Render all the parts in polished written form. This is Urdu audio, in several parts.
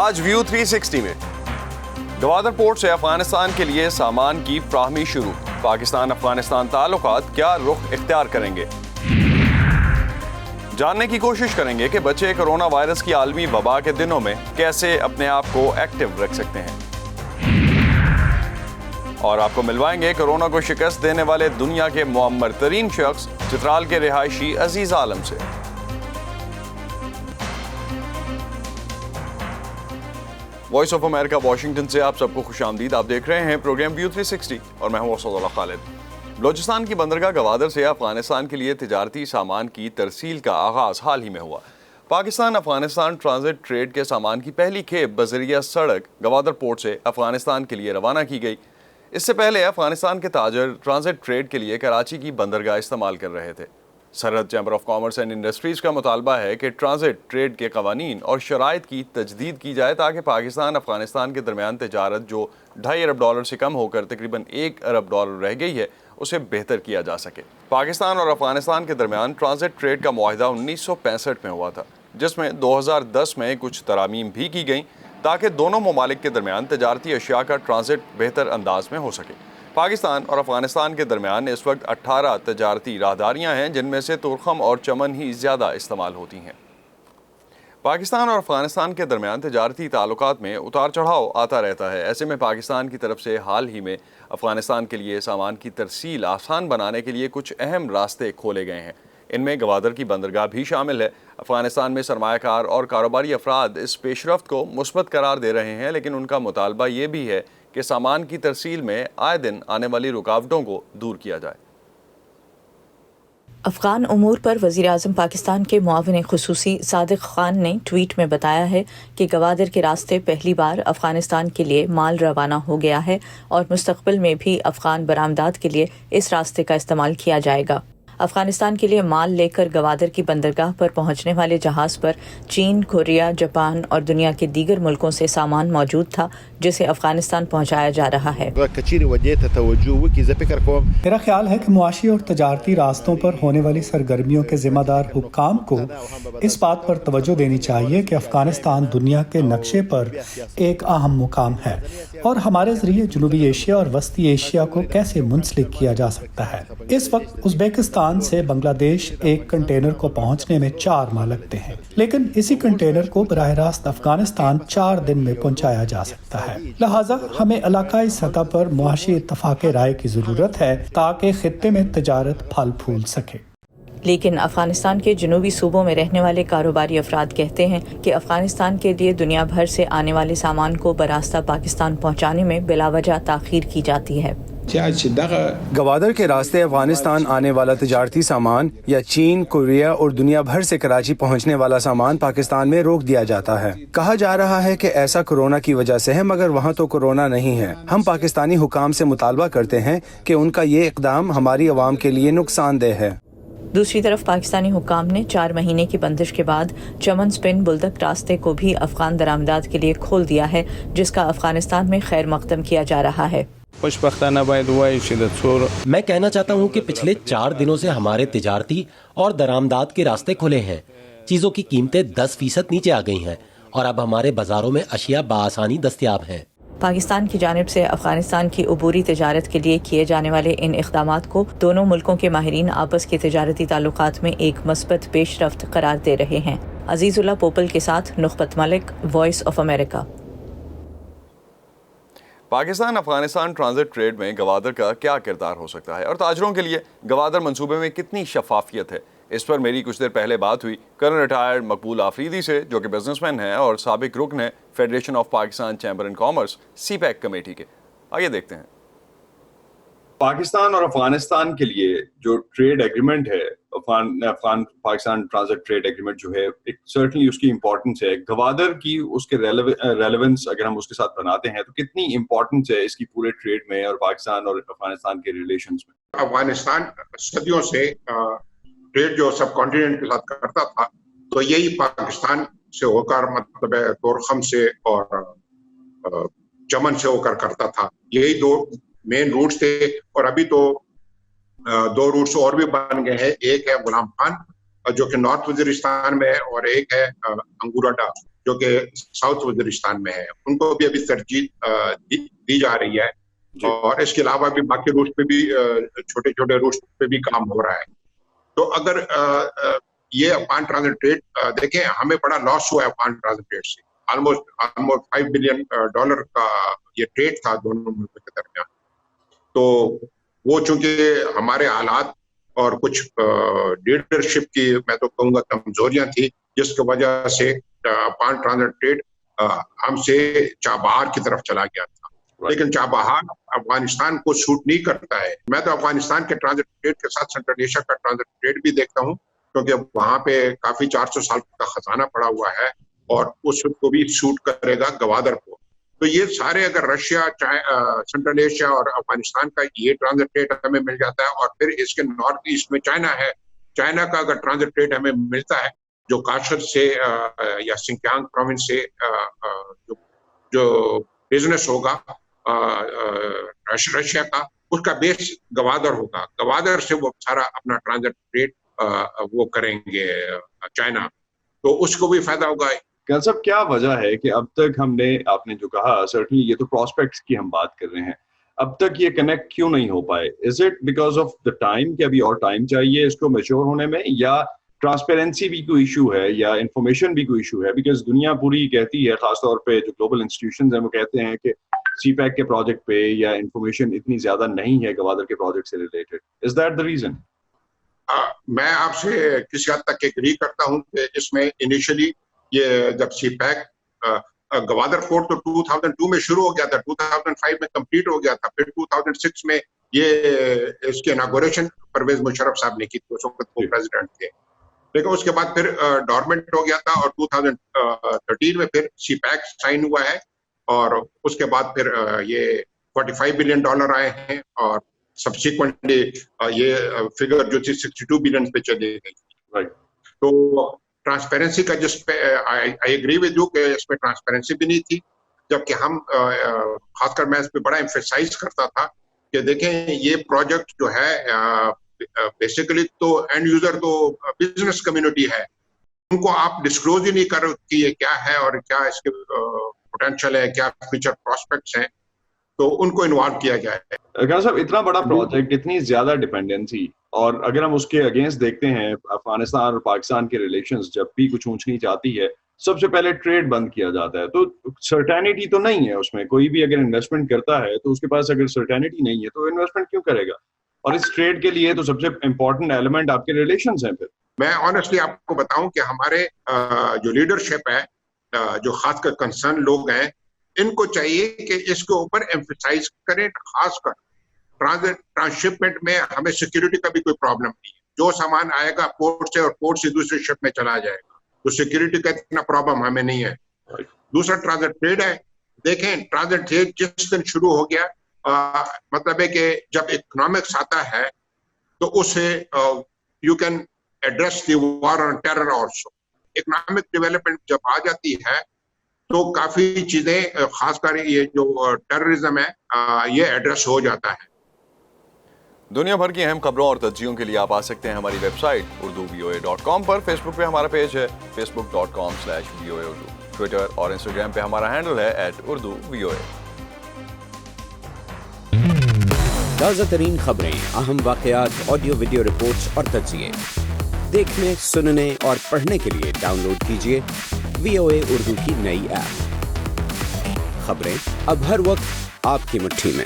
آج ویو 360 میں گوادر پورٹ سے افغانستان کے لیے سامان کی فراہمی شروع، پاکستان افغانستان تعلقات کیا رخ اختیار کریں گے؟ جاننے کی کوشش کریں گے کہ بچے کرونا وائرس کی عالمی وبا کے دنوں میں کیسے اپنے آپ کو ایکٹیو رکھ سکتے ہیں، اور آپ کو ملوائیں گے کرونا کو شکست دینے والے دنیا کے معمر ترین شخص چترال کے رہائشی عزیز عالم سے۔ وائس آف امریکہ واشنگٹن سے آپ سب کو خوش آمدید۔ آپ دیکھ رہے ہیں پروگرام ویو 360 اور میں ہوں اسد اللہ خالد۔ بلوچستان کی بندرگاہ گوادر سے افغانستان کے لیے تجارتی سامان کی ترسیل کا آغاز حال ہی میں ہوا۔ پاکستان افغانستان ٹرانزٹ ٹریڈ کے سامان کی پہلی کھیپ بذریعہ سڑک گوادر پورٹ سے افغانستان کے لیے روانہ کی گئی۔ اس سے پہلے افغانستان کے تاجر ٹرانزٹ ٹریڈ کے لیے کراچی کی بندرگاہ استعمال کر رہے تھے۔ سرحد chamber of commerce and industries کا مطالبہ ہے کہ ٹرانزٹ ٹریڈ کے قوانین اور شرائط کی تجدید کی جائے تاکہ پاکستان افغانستان کے درمیان تجارت جو $2.5 ارب سے کم ہو کر تقریباً $1 ارب رہ گئی ہے اسے بہتر کیا جا سکے۔ پاکستان اور افغانستان کے درمیان ٹرانزٹ ٹریڈ کا معاہدہ 1965 میں ہوا تھا، جس میں 2010 میں کچھ ترامیم بھی کی گئیں تاکہ دونوں ممالک کے درمیان تجارتی اشیاء کا ٹرانزٹ بہتر انداز میں ہو سکے۔ پاکستان اور افغانستان کے درمیان اس وقت 18 تجارتی راہداریاں ہیں، جن میں سے تورخم اور چمن ہی زیادہ استعمال ہوتی ہیں۔ پاکستان اور افغانستان کے درمیان تجارتی تعلقات میں اتار چڑھاؤ آتا رہتا ہے۔ ایسے میں پاکستان کی طرف سے حال ہی میں افغانستان کے لیے سامان کی ترسیل آسان بنانے کے لیے کچھ اہم راستے کھولے گئے ہیں۔ ان میں گوادر کی بندرگاہ بھی شامل ہے۔ افغانستان میں سرمایہ کار اور کاروباری افراد اس پیش رفت کو مثبت قرار دے رہے ہیں، لیکن ان کا مطالبہ یہ بھی ہے کہ سامان کی ترسیل میں آئے دن آنے والی رکاوٹوں کو دور کیا جائے۔ افغان امور پر وزیر اعظم پاکستان کے معاون خصوصی صادق خان نے ٹویٹ میں بتایا ہے کہ گوادر کے راستے پہلی بار افغانستان کے لیے مال روانہ ہو گیا ہے اور مستقبل میں بھی افغان برآمدات کے لیے اس راستے کا استعمال کیا جائے گا۔ افغانستان کے لیے مال لے کر گوادر کی بندرگاہ پر پہنچنے والے جہاز پر چین، کوریا، جاپان اور دنیا کے دیگر ملکوں سے سامان موجود تھا جسے افغانستان پہنچایا جا رہا ہے۔ میرا خیال ہے کہ معاشی اور تجارتی راستوں پر ہونے والی سرگرمیوں کے ذمہ دار حکام کو اس بات پر توجہ دینی چاہیے کہ افغانستان دنیا کے نقشے پر ایک اہم مقام ہے اور ہمارے ذریعے جنوبی ایشیا اور وسطی ایشیا کو کیسے منسلک کیا جا سکتا ہے۔ اس وقت ازبیکستان سے بنگلہ دیش ایک کنٹینر کو پہنچنے میں 4 ماہ لگتے ہیں، لیکن اسی کنٹینر کو براہ راست افغانستان 4 دن میں پہنچایا جا سکتا ہے۔ لہٰذا ہمیں علاقائی سطح پر معاشی اتفاق رائے کی ضرورت ہے تاکہ خطے میں تجارت پھل پھول سکے۔ لیکن افغانستان کے جنوبی صوبوں میں رہنے والے کاروباری افراد کہتے ہیں کہ افغانستان کے لیے دنیا بھر سے آنے والے سامان کو براستہ پاکستان پہنچانے میں بلا وجہ تاخیر کی جاتی ہے۔ گوادر کے راستے افغانستان آنے والا تجارتی سامان یا چین، کوریا اور دنیا بھر سے کراچی پہنچنے والا سامان پاکستان میں روک دیا جاتا ہے۔ کہا جا رہا ہے کہ ایسا کورونا کی وجہ سے ہے، مگر وہاں تو کورونا نہیں ہے۔ ہم پاکستانی حکام سے مطالبہ کرتے ہیں کہ ان کا یہ اقدام ہماری عوام کے لیے نقصان دہ ہے۔ دوسری طرف پاکستانی حکام نے 4 مہینے کی بندش کے بعد چمن سپن بلدک راستے کو بھی افغان درآمدات کے لیے کھول دیا ہے، جس کا افغانستان میں خیر مقدم کیا جا رہا ہے۔ میں کہنا چاہتا ہوں کہ پچھلے 4 دنوں سے ہمارے تجارتی اور درآمدات کے راستے کھلے ہیں، چیزوں کی قیمتیں 10% نیچے آ گئی ہیں اور اب ہمارے بازاروں میں اشیاء بآسانی دستیاب ہیں۔ پاکستان کی جانب سے افغانستان کی عبوری تجارت کے لیے کیے جانے والے ان اقدامات کو دونوں ملکوں کے ماہرین آپس کے تجارتی تعلقات میں ایک مثبت پیش رفت قرار دے رہے ہیں۔ عزیز اللہ پوپل کے ساتھ Nakhbat Malik, Voice of America. Pakistan Afghanistan transit trade میں گوادر کا کیا کردار ہو سکتا ہے اور تاجروں کے لیے گوادر منصوبے میں کتنی شفافیت ہے؟ اس پر میری کچھ دیر پہلے بات ہوئی کرنل ریٹائرڈ مقبول آفریدی سے، جو کہ بزنس مین ہیں اور سابق رکن ہیں federation of Pakistan chamber and commerce CPEC committee کے۔ آئیے دیکھتے ہیں۔ پاکستان اور افغانستان کے لیے جو ٹریڈ ایگریمنٹ ہے، Afghan Pakistan transit trade agreement جو ہے، سرٹنلی اس کی امپورٹنس ہے۔ گوادر کی اس کے ریلیونس اگر ہم اس کے ساتھ بناتے ہیں تو کتنی امپورٹنس ہے اس کی پورے ٹریڈ میں اور پاکستان اور افغانستان کے ریلیشنز میں؟ افغانستان صدیوں سے ٹریڈ جو سب کانٹیننٹ کے ساتھ کرتا تھا، تو یہی پاکستان سے ہو کر مطلب تورخم سے اور چمن سے ہو کر کرتا تھا۔ یہی 2 مین روٹس تھے، اور ابھی تو 2 روٹس اور بھی بن گئے ہیں۔ ایک ہے غلام خان جو کہ نارتھ وزیرستان میں ہے، اور ایک ہے انگوراڈا جو کہ ساؤتھ وزیرستان میں ہے، ان کو بھی ابھی ترجیح دی جا رہی ہے، اور اس کے علاوہ بھی باقی روٹ پہ بھی چھوٹے چھوٹے روٹ پہ بھی کام ہو رہا ہے. تو اگر یہ افغان ٹرانزٹ ٹریڈ دیکھیں، ہمیں بڑا لاس ہوا ہے افغان ٹرانزٹ ٹریڈ سے. آلموسٹ $5 بلین کا یہ ٹریڈ تھا دونوں ملکوں کے درمیان. تو وہ چونکہ ہمارے حالات اور کچھ لیڈرشپ کی میں تو کہوں گا کمزوریاں تھی، جس کی وجہ سے افغان ٹرانزٹ ٹریڈ ہم سے چابہار کی طرف چلا گیا تھا. لیکن چابہار افغانستان کو سوٹ نہیں کرتا ہے. میں تو افغانستان کے ٹرانزٹ ٹریڈ کے ساتھ سینٹرل ایشیا کا ٹرانزٹ ٹریڈ بھی دیکھتا ہوں، کیونکہ وہاں پہ کافی 400 سال کا خزانہ پڑا ہوا ہے اور اس کو بھی سوٹ کرے گا گوادر کو. تو یہ سارے اگر رشیا، سینٹرل ایشیا اور افغانستان کا یہ ٹرانزٹ ٹریڈ ہمیں مل جاتا ہے، اور پھر اس کے نارتھ ایسٹ میں چائنا ہے، چائنا کا اگر ٹرانزٹ ٹریڈ ہمیں ملتا ہے جو کاشر سے یا سنکیانگ پروونس سے جو بزنس ہوگا رشیا کا، اس کا بیس گوادر ہوگا. گوادر سے وہ سارا اپنا ٹرانزٹ ٹریڈ وہ کریں گے چائنا، تو اس کو بھی فائدہ ہوگا. کل صاحب کیا وجہ ہے کہ اب تک ہم نے، آپ نے جو کہا سرٹنلی یہ تو پراسپیکٹس کی ہم بات کر رہے ہیں، اب تک یہ کنیکٹ کیوں نہیں ہو پائے؟ Is it because of the time کہ ابھی اور ٹائم چاہیے اس کو میچور ہونے میں، یا ٹرانسپیرنسی بھی کوئی ایشو ہے، یا انفارمیشن بھی کوئی ایشو ہے؟ بیکاز دنیا پوری کہتی ہے، خاص طور پہ جو گلوبل انسٹیٹیوشنز ہیں وہ کہتے ہیں کہ سی پیک کے پروجیکٹ پہ یا انفارمیشن اتنی زیادہ نہیں ہے گوادر کے پروجیکٹ سے related. Is that the reason? میں آپ سے کسی حد تک ایگری کرتا ہوں کہ اس میں انیشلی یہ جب سی پیک گوادر پورٹ تو 2002 میں شروع ہو گیا تھا، 2005 میں کمپلیٹ ہو گیا تھا، پھر 2006 میں یہ اس کی اناگوریشن پرویز مشرف صاحب نے کی تھی، اس وقت وہ پریزیڈنٹ تھے. لیکن اس کے بعد پھر ڈورمنٹ ہو گیا تھا، اور 2013 میں پھر سی پیک سائن ہوا ہے، اور اس کے بعد پھر یہ $45 بلین آئے ہیں، اور سبسیکوینٹلی یہ فگر جو تھی 62 بلین پہ چلی گئی. تو ٹرانسپیرنسی کا جس پہ آئی ایگری ود یو کہ اس پہ ٹرانسپیرنسی بھی نہیں تھی، جبکہ ہم خاص کر میں اس پہ بڑا ایمفیسائز کرتا تھا کہ دیکھیں یہ پروجیکٹ جو ہے بیسیکلی تو اینڈ یوزر تو بزنس کمیونٹی ہے، ان کو آپ ڈسکلوز ہی نہیں کر کہ یہ کیا ہے اور کیا اس کے پوٹینشیل ہے، کیا فیوچر پراسپیکٹس ہیں، تو ان کو انوالو کیا جائے. خان صاحب اتنا بڑا پروجیکٹ، اتنی زیادہ ڈیپینڈنسی، اور اگر ہم اس کے اگینسٹ دیکھتے ہیں افغانستان اور پاکستان کے ریلیشنز، جب بھی کچھ اونچ نیچ آتی ہے سب سے پہلے ٹریڈ بند کیا جاتا ہے. تو سرٹینٹی تو نہیں ہے اس میں، کوئی بھی اگر انویسٹمنٹ کرتا ہے تو اس کے پاس اگر سرٹینٹی نہیں ہے تو انویسٹمنٹ کیوں کرے گا؟ اور اس ٹریڈ کے لیے تو سب سے امپورٹنٹ ایلیمنٹ آپ کے ریلیشنز ہیں. پھر میں آنیسٹلی آپ کو بتاؤں کہ ہمارے جو لیڈرشپ ہے، جو خاص کر کنسرن لوگ ہیں، ان کو چاہیے کہ اس کے اوپر ایمفیسائز کریں. خاص کر ٹرانسشپمنٹ میں ہمیں سیکیورٹی کا بھی کوئی پرابلم نہیں ہے، جو سامان آئے گا پورٹ سے اور پورٹ سے دوسرے شپ میں چلا جائے گا، تو سیکیورٹی کا اتنا پرابلم ہمیں نہیں ہے. دوسرا ٹرانزٹ ٹریڈ ہے. دیکھیں ٹرانزٹ ٹریڈ جس دن شروع ہو گیا، مطلب ہے کہ جب اکنامکس آتا ہے تو اسے you can address the war on terror also. Economic development جب آ جاتی ہے تو کافی چیزیں، خاص کر یہ جو ٹیررزم ہے، یہ ایڈریس ہو جاتا ہے. دنیا بھر کی اہم خبروں اور تجزیوں کے لیے آپ آ سکتے ہیں ہماری ویب سائٹ urduvoa.com پر. فیس بک پہ ہمارا پیج ہے facebook.com/VOA Urdu. ٹویٹر اور انسٹاگرام پہ ہمارا ہینڈل ہے @urduvoa. تازہ ترین خبریں، اہم واقعات، آڈیو ویڈیو رپورٹس اور تجزیے دیکھنے، سننے اور پڑھنے کے لیے ڈاؤن لوڈ کیجیے VOA اردو کی نئی ایپ. خبریں اب ہر وقت آپ کی مٹھی میں.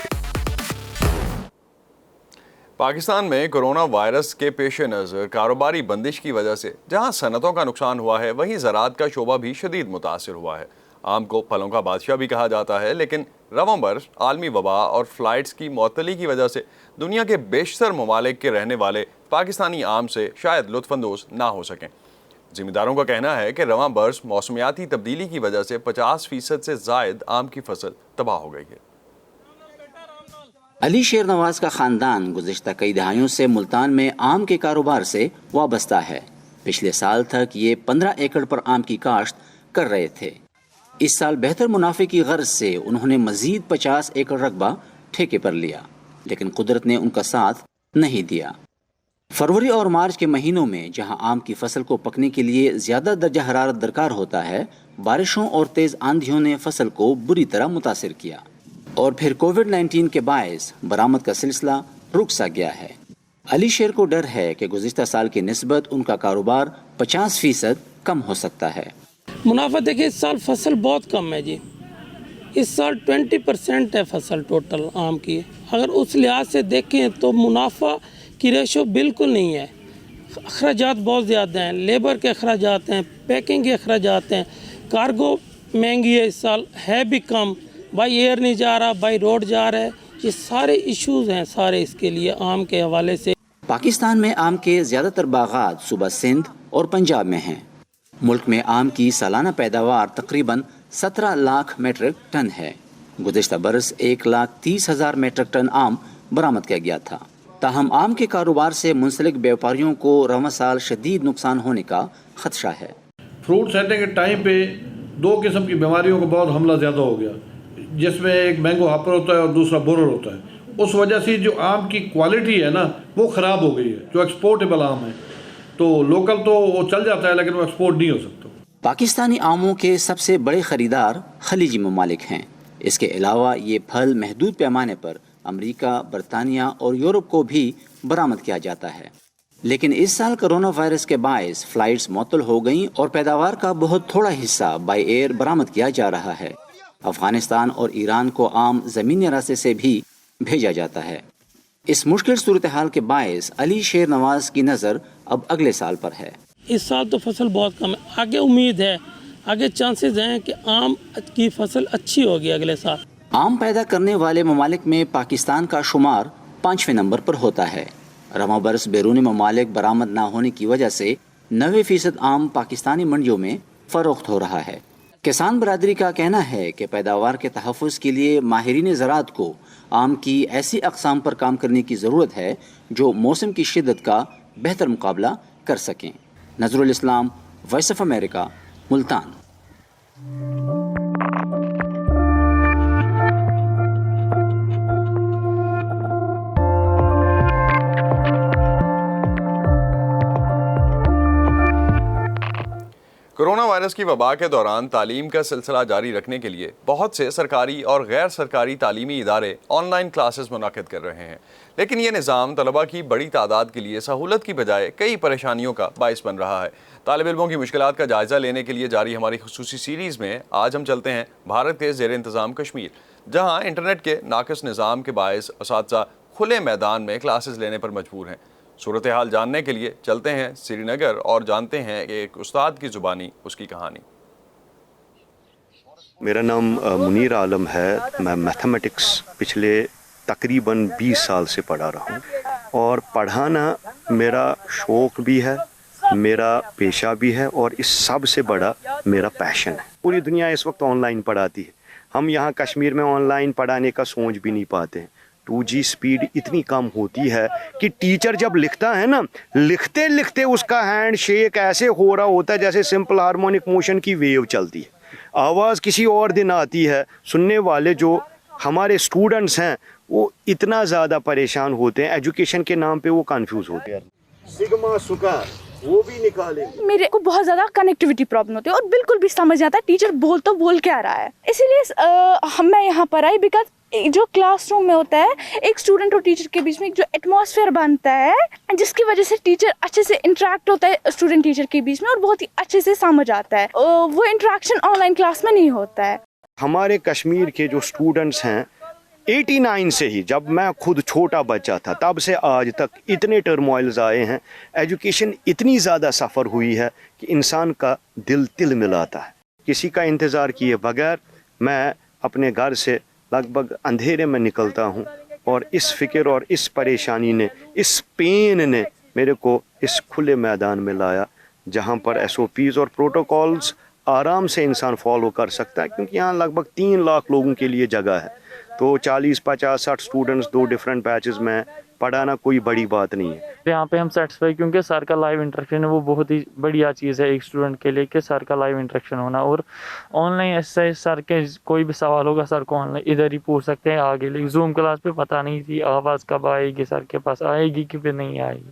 پاکستان میں کرونا وائرس کے پیش نظر کاروباری بندش کی وجہ سے جہاں صنعتوں کا نقصان ہوا ہے، وہیں زراعت کا شعبہ بھی شدید متاثر ہوا ہے. آم کو پھلوں کا بادشاہ بھی کہا جاتا ہے، لیکن رواں برس عالمی وبا اور فلائٹس کی معطلی کی وجہ سے دنیا کے بیشتر ممالک کے رہنے والے پاکستانی آم سے شاید لطف اندوز نہ ہو سکیں. ذمہ داروں کا کہنا ہے کہ رواں برس موسمیاتی تبدیلی کی وجہ سے 50% سے زائد آم کی فصل تباہ ہو گئی ہے. علی شیر نواز کا خاندان گزشتہ کئی دہائیوں سے ملتان میں آم کے کاروبار سے وابستہ ہے. پچھلے سال تک یہ 15 ایکڑ پر آم کی کاشت کر رہے تھے. اس سال بہتر منافع کی غرض سے انہوں نے مزید 50 ایکڑ رقبہ ٹھیکے پر لیا، لیکن قدرت نے ان کا ساتھ نہیں دیا. فروری اور مارچ کے مہینوں میں جہاں آم کی فصل کو پکنے کے لیے زیادہ درجہ حرارت درکار ہوتا ہے، بارشوں اور تیز آندھیوں نے فصل کو بری طرح متاثر کیا اور پھر کووڈ-19 کے باعث برآمد کا سلسلہ رک سا گیا ہے۔ علی شیر کو ڈر ہے کہ گزشتہ سال کی نسبت ان کا کاروبار 50% کم ہو سکتا ہے۔ منافع دیکھیں اس سال فصل بہت کم ہے جی، اس سال 20% ہے فصل ٹوٹل آم کی۔ اگر اس لحاظ سے دیکھیں تو منافع کی ریشو بالکل نہیں ہے، اخراجات بہت زیادہ ہیں، لیبر کے اخراجات ہیں، پیکنگ کے اخراجات ہیں، کارگو مہنگی ہے، اس سال ہے بھی کم، بائی ایئر نہیں جا رہا، بائی روڈ جا رہا ہے، یہ سارے ایشوز ہیں سارے اس کے لیے آم کے حوالے سے۔ پاکستان میں آم کے زیادہ تر باغات صوبہ سندھ اور پنجاب میں ہیں۔ ملک میں آم کی سالانہ پیداوار تقریباً 17 لاکھ میٹرک ٹن ہے۔ گزشتہ برس 1,30,000 میٹرک ٹن آم برآمد کیا گیا تھا۔ تاہم آم کے کاروبار سے منسلک بیوپاریوں کو رواں سال شدید نقصان ہونے کا خدشہ ہے۔ فروٹ سیٹنگ کے ٹائم پہ 2 قسم کی بیماریوں کا بہت حملہ زیادہ ہو گیا، جس میں ایک مینگو ہاپر ہوتا ہے اور دوسرا بورر ہوتا ہے۔ اس وجہ سے جو آم کی کوالٹی ہے نا وہ خراب ہو گئی ہے، جو ایکسپورٹیبل آم ہے، تو لوکل تو وہ چل جاتا ہے لیکن وہ ایکسپورٹ نہیں ہو سکتا۔ پاکستانی آموں کے سب سے بڑے خریدار خلیجی ممالک ہیں۔ اس کے علاوہ یہ پھل محدود پیمانے پر امریکہ، برطانیہ اور یورپ کو بھی برآمد کیا جاتا ہے۔ لیکن اس سال کرونا وائرس کے باعث فلائٹس معطل ہو گئیں اور پیداوار کا بہت تھوڑا حصہ بائی ایئر برآمد کیا جا رہا ہے۔ افغانستان اور ایران کو آم زمینی راستے سے بھی بھیجا جاتا ہے۔ اس مشکل صورتحال کے باعث علی شیر نواز کی نظر اب اگلے سال پر ہے۔ اس سال تو فصل بہت کم ہے، آگے امید ہے، آگے چانسز ہیں کہ آم کی فصل اچھی ہوگی اگلے سال۔ آم پیدا کرنے والے ممالک میں پاکستان کا شمار 5ویں نمبر پر ہوتا ہے۔ رواں برس بیرونی ممالک برآمد نہ ہونے کی وجہ سے 90% آم پاکستانی منڈیوں میں فروخت ہو رہا ہے۔ کسان برادری کا کہنا ہے کہ پیداوار کے تحفظ کے لیے ماہرین زراعت کو آم کی ایسی اقسام پر کام کرنے کی ضرورت ہے جو موسم کی شدت کا بہتر مقابلہ کر سکیں۔ Nazar ul-Islam, voice of America, Multan. Corona virus کی وبا کے دوران تعلیم کا سلسلہ جاری رکھنے کے لیے بہت سے سرکاری اور غیر سرکاری تعلیمی ادارے آن لائن کلاسز منعقد کر رہے ہیں، لیکن یہ نظام طلباء کی بڑی تعداد کے لیے سہولت کی بجائے کئی پریشانیوں کا باعث بن رہا ہے۔ طالب علموں کی مشکلات کا جائزہ لینے کے لیے جاری ہماری خصوصی سیریز میں آج ہم چلتے ہیں بھارت کے زیر انتظام کشمیر، جہاں انٹرنیٹ کے ناقص نظام کے باعث اساتذہ کھلے میدان میں کلاسز لینے پر مجبور ہیں۔ صورتحال جاننے کے لیے چلتے ہیں سری نگر اور جانتے ہیں کہ ایک استاد کی زبانی اس کی کہانی۔ میرا نام منیر عالم ہے، میں میتھمیٹکس پچھلے تقریباً 20 سال سے پڑھا رہا ہوں، اور پڑھانا میرا شوق بھی ہے، میرا پیشہ بھی ہے، اور اس سب سے بڑا میرا پیشن ہے۔ پوری دنیا اس وقت آن لائن پڑھاتی ہے، ہم یہاں کشمیر میں آن لائن پڑھانے کا سوچ بھی نہیں پاتے ہیں۔ 2G سپیڈ اتنی کم ہوتی ہے کہ ٹیچر جب لکھتا ہے نا، لکھتے لکھتے اس کا ہینڈ شیک ایسے ہو رہا ہوتا ہے جیسے سمپل ہارمونک موشن کی ویو چلتی ہے، آواز کسی اور دن آتی ہے۔ سننے والے جو ہمارے اسٹوڈنٹس ہیں وہ اتنا زیادہ پریشان ہوتے ہیں، ایجوکیشن کے نام پہ وہ کنفیوز ہوتے ہیں۔ سگما سکا وہ بھی نکالیں گے۔ میرے کو بہت زیادہ کنیکٹیوٹی پرابلم ہوتی ہے اور بالکل بھی سمجھ آتا ہے ٹیچر بول کیا رہا ہے، اسی لیے میں یہاں پر آئی بیکاز جو کلاس روم میں ہوتا ہے ایک اسٹوڈنٹ اور ٹیچر کے بیچ میں جو ایٹماسفیئر بنتا ہے، جس کی وجہ سے ٹیچر اچھے سے انٹریکٹ ہوتا ہے اسٹوڈنٹ ٹیچر کے بیچ میں اور بہت ہی اچھے سے سمجھ آتا ہے، وہ انٹریکشن آن لائن کلاس میں نہیں ہوتا ہے۔ ہمارے کشمیر کے جو اسٹوڈنٹس ہیں 89 سے ہی، جب میں خود چھوٹا بچہ تھا تب سے آج تک اتنے ٹرموائلز آئے ہیں، ایجوکیشن اتنی زیادہ سفر ہوئی ہے کہ انسان کا دل تل ملاتا ہے۔ کسی کا انتظار کیے بغیر میں اپنے گھر سے لگ بھگ اندھیرے میں نکلتا ہوں، اور اس فکر اور اس پریشانی نے، اس پین نے میرے کو اس کھلے میدان میں لایا جہاں پر SOPs اور پروٹوکولز آرام سے انسان فالو کر سکتا ہے، کیونکہ یہاں لگ بھگ 3 لاکھ لوگوں کے لیے جگہ ہے، تو 40 50 60 اسٹوڈنٹس 2 ڈفرینٹ بیچز میں پڑھانا کوئی بڑی بات نہیں ہے۔ یہاں پہ ہم سیٹسفائی، کیونکہ سر کا لائیو انٹریکشن ہے، وہ بہت ہی بڑھیا چیز ہے ایک اسٹوڈنٹ کے لیے کہ سر کا لائیو انٹریکشن ہونا، اور آن لائن ایسے سر کے کوئی بھی سوال ہوگا سر کو آن لائن ادھر ہی پوچھ سکتے ہیں آگے، لیکن زوم کلاس پہ پتہ نہیں تھی آواز کب آئے گی، سر کے پاس آئے گی کہ پھر نہیں آئے گی۔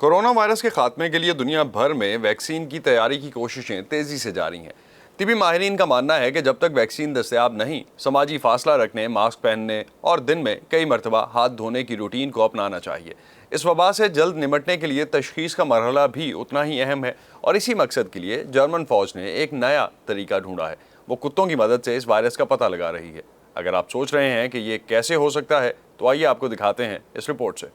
کورونا وائرس کے خاتمے کے لیے دنیا بھر میں ویکسین کی تیاری کی کوششیں تیزی سے جاری ہیں۔ طبی ماہرین کا ماننا ہے کہ جب تک ویکسین دستیاب نہیں، سماجی فاصلہ رکھنے، ماسک پہننے اور دن میں کئی مرتبہ ہاتھ دھونے کی روٹین کو اپنانا چاہیے۔ اس وبا سے جلد نمٹنے کے لیے تشخیص کا مرحلہ بھی اتنا ہی اہم ہے، اور اسی مقصد کے لیے جرمن فوج نے ایک نیا طریقہ ڈھونڈا ہے۔ وہ کتوں کی مدد سے اس وائرس کا پتہ لگا رہی ہے۔ اگر آپ سوچ رہے ہیں کہ یہ کیسے ہو سکتا ہے تو آئیے آپ کو دکھاتے ہیں اس رپورٹ سے۔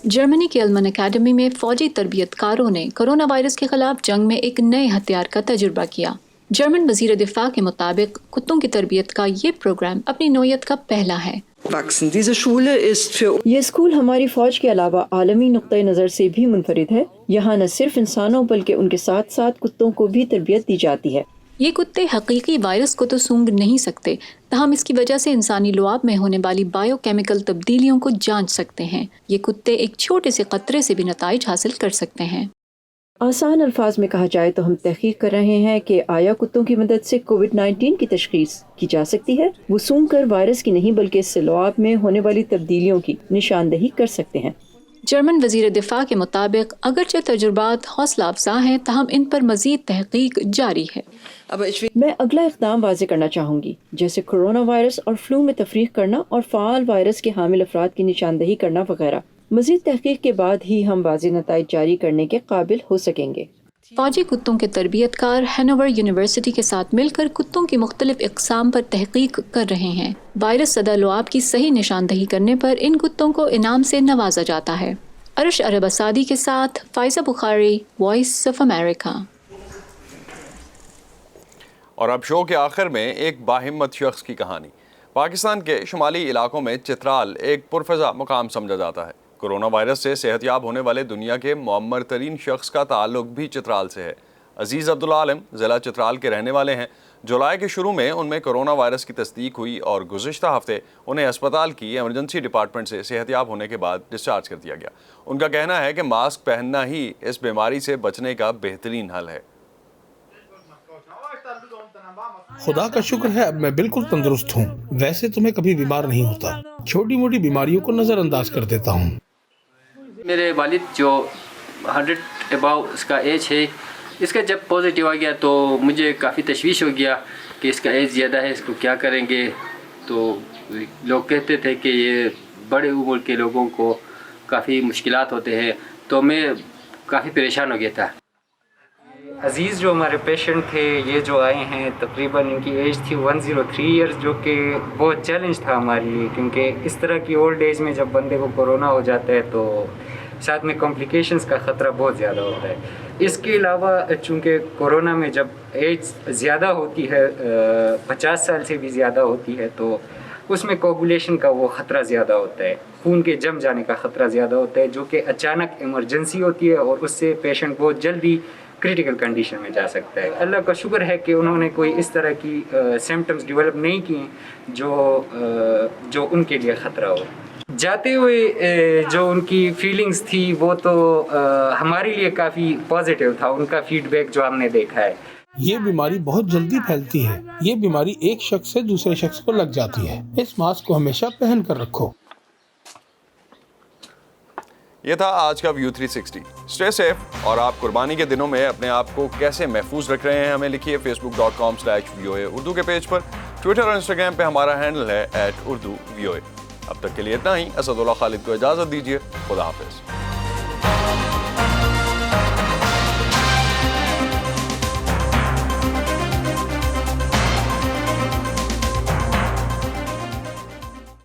جرمنی کے المن اکیڈمی میں فوجی تربیت کاروں نے کرونا وائرس کے خلاف جنگ میں ایک نئے ہتھیار کا تجربہ کیا۔ جرمن وزیر دفاع کے مطابق کتوں کی تربیت کا یہ پروگرام اپنی نوعیت کا پہلا ہے۔ یہ اسکول ہماری فوج کے علاوہ عالمی نقطۂ نظر سے بھی منفرد ہے۔ یہاں نہ صرف انسانوں بلکہ ان کے ساتھ ساتھ کتوں کو بھی تربیت دی جاتی ہے۔ یہ کتے حقیقی وائرس کو تو سونگھ نہیں سکتے، تاہم اس کی وجہ سے انسانی لعاب میں ہونے والی بائیو کیمیکل تبدیلیوں کو جانچ سکتے ہیں۔ یہ کتے ایک چھوٹے سے قطرے سے بھی نتائج حاصل کر سکتے ہیں۔ آسان الفاظ میں کہا جائے تو ہم تحقیق کر رہے ہیں کہ آیا کتوں کی مدد سے کووڈ-19 کی تشخیص کی جا سکتی ہے؟ وہ سونگھ کر وائرس کی نہیں بلکہ اس سے لعاب میں ہونے والی تبدیلیوں کی نشاندہی کر سکتے ہیں۔ جرمن وزیر دفاع کے مطابق اگرچہ تجربات حوصلہ افزا ہیں، تاہم ان پر مزید تحقیق جاری ہے۔ میں اگلا اقدام واضح کرنا چاہوں گی، جیسے کورونا وائرس اور فلو میں تفریق کرنا اور فعال وائرس کے حامل افراد کی نشاندہی کرنا وغیرہ۔ مزید تحقیق کے بعد ہی ہم واضح نتائج جاری کرنے کے قابل ہو سکیں گے۔ فوجی کتوں کے تربیت کار ہینوور یونیورسٹی کے ساتھ مل کر کتوں کی مختلف اقسام پر تحقیق کر رہے ہیں۔ وائرس زدہ لعاب کی صحیح نشاندہی کرنے پر ان کتوں کو انعام سے نوازا جاتا ہے۔ عرش عرب اسادی کے ساتھ فائزہ بخاری، وائس آف امریکہ۔ اور اب شو کے آخر میں ایک باہمت شخص کی کہانی۔ پاکستان کے شمالی علاقوں میں چترال ایک پرفضا مقام سمجھا جاتا ہے۔ کورونا وائرس سے صحت یاب ہونے والے دنیا کے معمر ترین شخص کا تعلق بھی چترال سے ہے۔ عزیز عبدالعالم ضلع چترال کے رہنے والے ہیں۔ جولائی کے شروع میں ان میں کورونا وائرس کی تصدیق ہوئی اور گزشتہ ہفتے انہیں اسپتال کی ایمرجنسی ڈپارٹمنٹ سے صحت یاب ہونے کے بعد ڈسچارج کر دیا گیا۔ ان کا کہنا ہے کہ ماسک پہننا ہی اس بیماری سے بچنے کا بہترین حل ہے۔ خدا کا شکر ہے اب میں بالکل تندرست ہوں۔ ویسے تو میں کبھی بیمار نہیں ہوتا، چھوٹی موٹی بیماریوں کو نظر انداز کر دیتا ہوں۔ میرے والد جو 100 اباؤ اس کا ایج ہے، اس کا جب پازیٹیو آ گیا تو مجھے کافی تشویش ہو گیا کہ اس کا ایج زیادہ ہے، اس کو کیا کریں گے۔ تو لوگ کہتے تھے کہ یہ بڑے عمر کے لوگوں کو کافی مشکلات ہوتے ہیں، تو میں کافی پریشان ہو گیا تھا۔ عزیز جو ہمارے پیشنٹ تھے، یہ جو آئے ہیں تقریباً ان کی ایج تھی 103 ایئرز، جو کہ بہت چیلنج تھا ہمارے لیے، کیونکہ اس طرح کی اولڈ ایج میں جب بندے کو کورونا ہو جاتا ہے تو ساتھ میں کمپلیکیشنز کا خطرہ بہت زیادہ ہوتا ہے۔ اس کے علاوہ چونکہ کورونا میں جب ایج زیادہ ہوتی ہے، 50 سال سے بھی زیادہ ہوتی ہے، تو اس میں کوگولیشن کا وہ خطرہ زیادہ ہوتا ہے، خون کے جم جانے کا خطرہ زیادہ ہوتا ہے، جو کہ اچانک ایمرجنسی ہوتی ہے اور اس سے پیشنٹ بہت جلدی کریٹیکل کنڈیشن میں جا سکتا ہے۔ اللہ کا شکر ہے کہ انہوں نے کوئی اس طرح کی سمپٹمز ڈیولپ نہیں کیے جو ان کے لیے خطرہ ہو۔ جاتے ہوئے جو ان کی فیلنگز تھی وہ تو ہمارے لیے کافی پازیٹیو تھا، ان کا فیڈ بیک جو ہم نے دیکھا ہے۔ یہ بیماری بہت جلدی پھیلتی ہے، یہ بیماری ایک شخص سے دوسرے شخص کو لگ جاتی ہے۔ اس ماسک کو ہمیشہ پہن کر رکھو۔ یہ تھا آج کا ویو 360۔ اسٹے سیف، اور آپ قربانی کے دنوں میں اپنے آپ کو کیسے محفوظ رکھ رہے ہیں ہمیں لکھیے facebook.com/VOA اردو کے پیج پر۔ ٹویٹر اور انسٹاگرام پہ ہمارا ہینڈل ہے @urduvoa۔ اب تک کے لیے اتنا ہی۔ اسد اللہ خالد کو اجازت دیجیے۔ خدا حافظ۔